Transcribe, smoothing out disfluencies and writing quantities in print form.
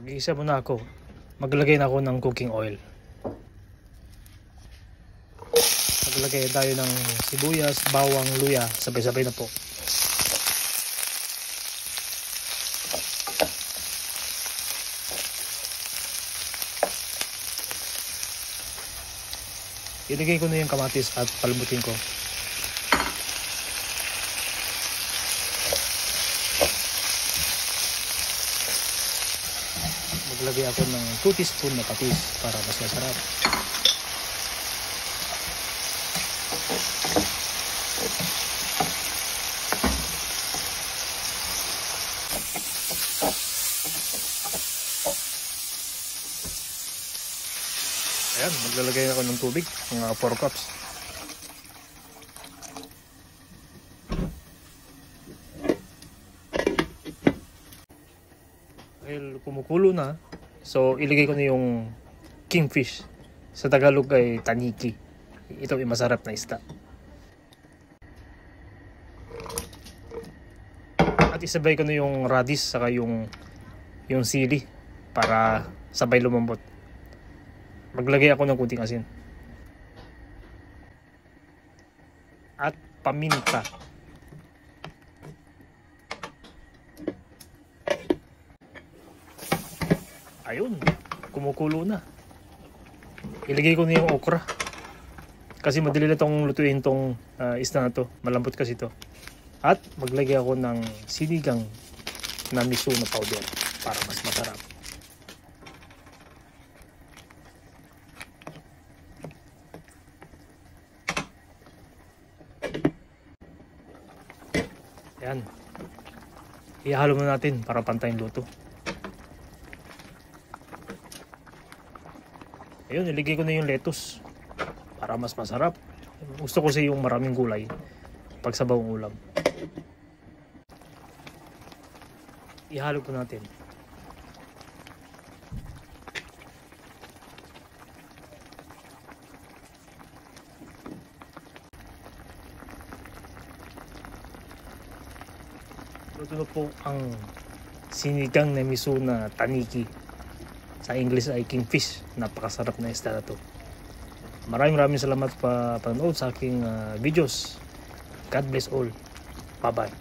Mag-iisa muna ako. Maglagay na ako ng cooking oil. Maglagay tayo ng sibuyas, bawang, luya. Sabay-sabay na po. Ilagay ko na yung kamatis at palamutin ko. Maglagay ako ng 2 teaspoon na patis para mas masarap. Ayan, maglalagay ako ng tubig, mga 4 cups. Dahil kumukulo na, so ilagay ko na yung kingfish. Sa Tagalog ay taniki. Ito ay masarap na isda. At isabay ko na yung radish saka yung sili para sabay lumambot. Maglagay ako ng kunting asin. At paminta. Ayun, kumukulo na. Ilagay ko na yung okra. Kasi madali na itong lutuin itong isda na to. Malambot kasi ito. At maglagay ako ng sinigang na miso na powder para mas masarap. Yan. Ihalo na natin para pantayang luto. Ayun, iligay ko na yung lettuce para mas masarap. Gusto ko yung maraming gulay pag sabaw ang ulam. Ihalo ko natin. Ito na po ang sinigang na miso na taniki. Sa English ay kingfish. Napakasarap na isda na to. Maraming salamat pa panood sa aking videos. God bless all. Bye bye.